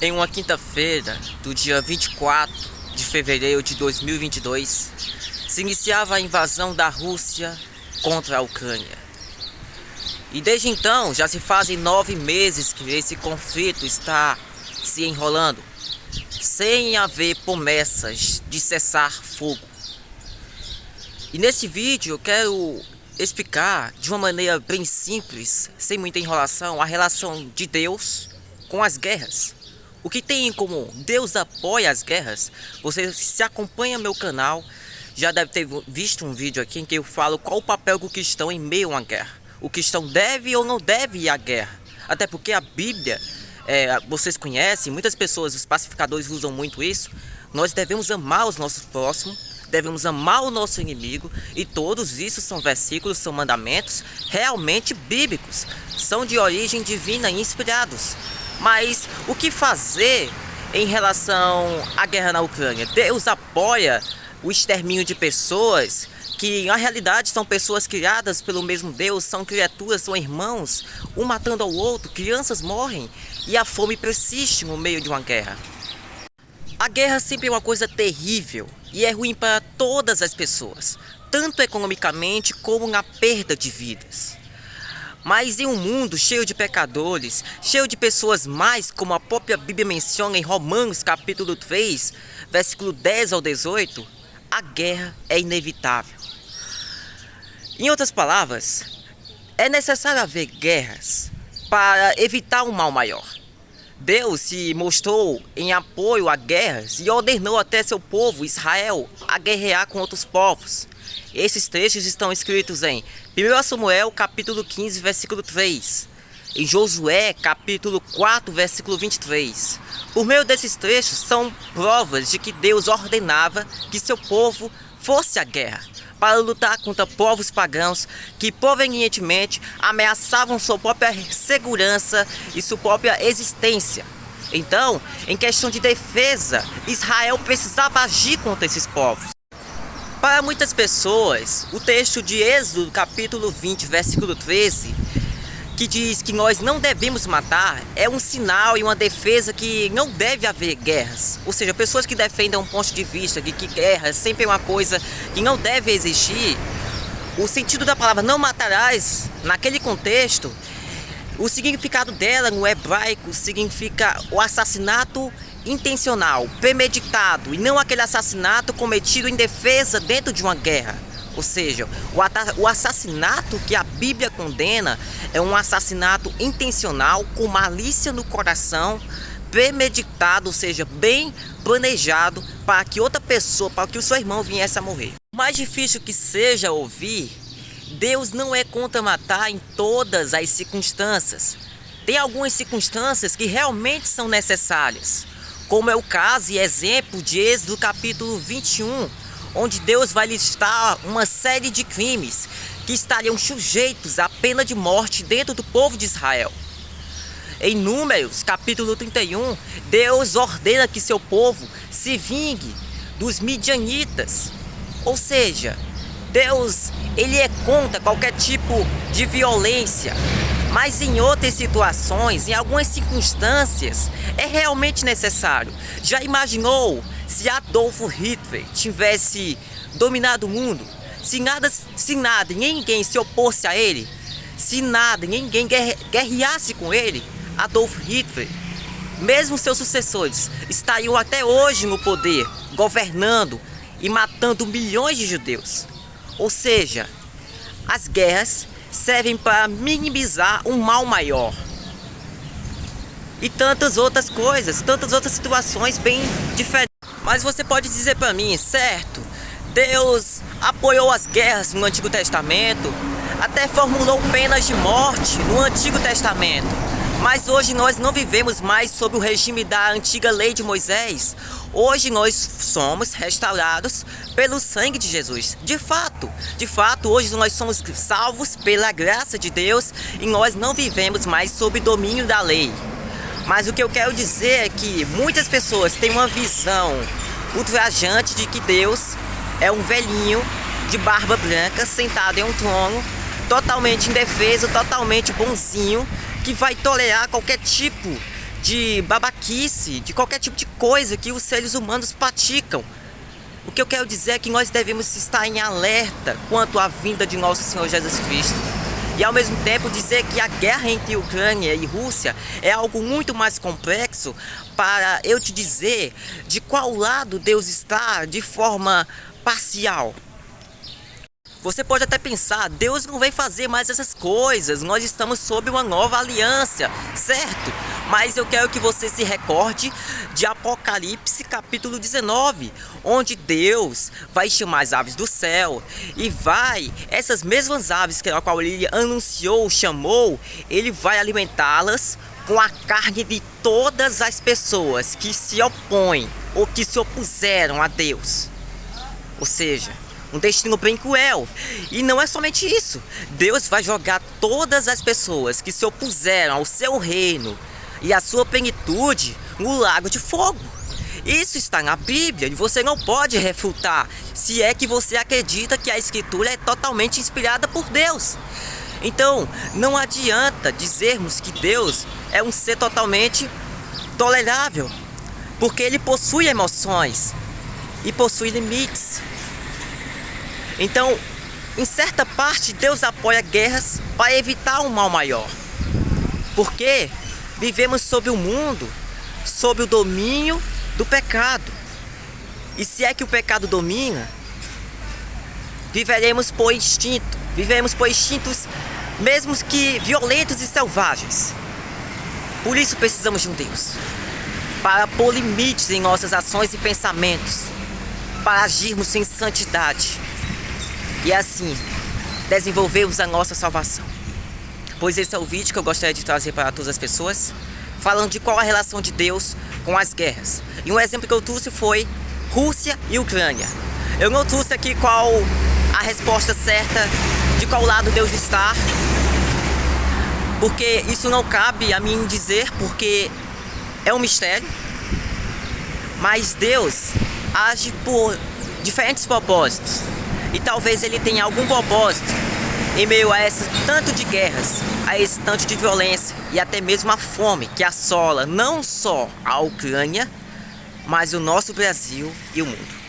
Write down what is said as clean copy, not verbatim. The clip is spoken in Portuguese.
Em uma quinta-feira, do dia 24 de fevereiro de 2022, se iniciava a invasão da Rússia contra a Ucrânia. E desde então, já se fazem 9 meses que esse conflito está se enrolando, sem haver promessas de cessar fogo. E nesse vídeo eu quero explicar de uma maneira bem simples, sem muita enrolação, a relação de Deus com as guerras. O que tem em comum? Deus apoia as guerras. Você se acompanha meu canal, já deve ter visto um vídeo aqui em que eu falo qual o papel do cristão em meio a uma guerra. O cristão deve ou não deve ir à guerra. Até porque a Bíblia, vocês conhecem, muitas pessoas, os pacificadores usam muito isso. Nós devemos amar os nossos próximos, devemos amar o nosso inimigo. E todos isso são versículos, são mandamentos realmente bíblicos. São de origem divina e inspirados. Mas o que fazer em relação à guerra na Ucrânia? Deus apoia o extermínio de pessoas que na realidade são pessoas criadas pelo mesmo Deus, são criaturas, são irmãos, um matando ao outro, crianças morrem e a fome persiste no meio de uma guerra. A guerra sempre é uma coisa terrível e é ruim para todas as pessoas, tanto economicamente como na perda de vidas. Mas em um mundo cheio de pecadores, cheio de pessoas más, como a própria Bíblia menciona em Romanos capítulo 3, versículo 10 ao 18, a guerra é inevitável. Em outras palavras, é necessário haver guerras para evitar um mal maior. Deus se mostrou em apoio a guerras e ordenou até seu povo, Israel, a guerrear com outros povos. Esses trechos estão escritos em 1 Samuel capítulo 15, versículo 3, em Josué capítulo 4, versículo 23. Por meio desses trechos são provas de que Deus ordenava que seu povo fosse à guerra, para lutar contra povos pagãos que provenientemente ameaçavam sua própria segurança e sua própria existência. Então, em questão de defesa, Israel precisava agir contra esses povos. Para muitas pessoas, o texto de Êxodo capítulo 20, versículo 13, que diz que nós não devemos matar, é um sinal e uma defesa que não deve haver guerras. Ou seja, pessoas que defendem um ponto de vista de que guerra sempre é uma coisa que não deve existir, o sentido da palavra não matarás, naquele contexto, o significado dela no hebraico significa o assassinato intencional, premeditado, e não aquele assassinato cometido em defesa dentro de uma guerra. Ou seja, o assassinato que a Bíblia condena é um assassinato intencional, com malícia no coração, premeditado, ou seja, bem planejado para que outra pessoa, para que o seu irmão viesse a morrer. O mais difícil que seja ouvir, Deus não é contra matar em todas as circunstâncias. Tem algumas circunstâncias que realmente são necessárias, como é o caso e exemplo de Êxodo capítulo 21, onde Deus vai listar uma série de crimes que estariam sujeitos à pena de morte dentro do povo de Israel. Em Números capítulo 31, Deus ordena que seu povo se vingue dos midianitas. Ou seja, Deus ele é contra qualquer tipo de violência. Mas em outras situações, em algumas circunstâncias, é realmente necessário. Já imaginou se Adolf Hitler tivesse dominado o mundo? Se nada, ninguém se oposse a ele? Se nada, ninguém guerreasse com ele? Adolf Hitler, mesmo seus sucessores, estariam até hoje no poder, governando e matando milhões de judeus. Ou seja, as guerras servem para minimizar um mal maior. E tantas outras coisas, tantas outras situações bem diferentes. Mas você pode dizer para mim, certo? Deus apoiou as guerras no Antigo Testamento, até formulou penas de morte no Antigo Testamento. Mas hoje nós não vivemos mais sob o regime da antiga lei de Moisés. Hoje nós somos restaurados pelo sangue de Jesus. De fato, hoje nós somos salvos pela graça de Deus e nós não vivemos mais sob o domínio da lei. Mas o que eu quero dizer é que muitas pessoas têm uma visão ultrajante de que Deus é um velhinho de barba branca sentado em um trono, totalmente indefeso, totalmente bonzinho, que vai tolerar qualquer tipo de babaquice, de qualquer tipo de coisa que os seres humanos praticam. O que eu quero dizer é que nós devemos estar em alerta quanto à vinda de nosso Senhor Jesus Cristo. E ao mesmo tempo dizer que a guerra entre Ucrânia e Rússia é algo muito mais complexo para eu te dizer de qual lado Deus está de forma parcial. Você pode até pensar, Deus não vai fazer mais essas coisas, nós estamos sob uma nova aliança, certo? Mas eu quero que você se recorde de Apocalipse capítulo 19, onde Deus vai chamar as aves do céu e essas mesmas aves que a qual ele anunciou, chamou, ele vai alimentá-las com a carne de todas as pessoas que se opõem ou que se opuseram a Deus. Ou seja, um destino bem cruel. E não é somente isso. Deus vai jogar todas as pessoas que se opuseram ao seu reino e à sua plenitude no lago de fogo. Isso está na Bíblia e você não pode refutar, se é que você acredita que a Escritura é totalmente inspirada por Deus. Então, não adianta dizermos que Deus é um ser totalmente tolerável, porque ele possui emoções e possui limites. Então, em certa parte, Deus apoia guerras para evitar um mal maior. Porque vivemos sob o mundo, sob o domínio do pecado. E se é que o pecado domina, viveremos por instinto. Vivemos por instintos, mesmo que violentos e selvagens. Por isso precisamos de um Deus, para pôr limites em nossas ações e pensamentos, para agirmos em santidade. E assim, desenvolvermos a nossa salvação. Pois esse é o vídeo que eu gostaria de trazer para todas as pessoas, falando de qual a relação de Deus com as guerras. E um exemplo que eu trouxe foi Rússia e Ucrânia. Eu não trouxe aqui qual a resposta certa, de qual lado Deus está, porque isso não cabe a mim dizer, porque é um mistério. Mas Deus age por diferentes propósitos. E talvez ele tenha algum propósito em meio a esse tanto de guerras, a esse tanto de violência e até mesmo a fome que assola não só a Ucrânia, mas o nosso Brasil e o mundo.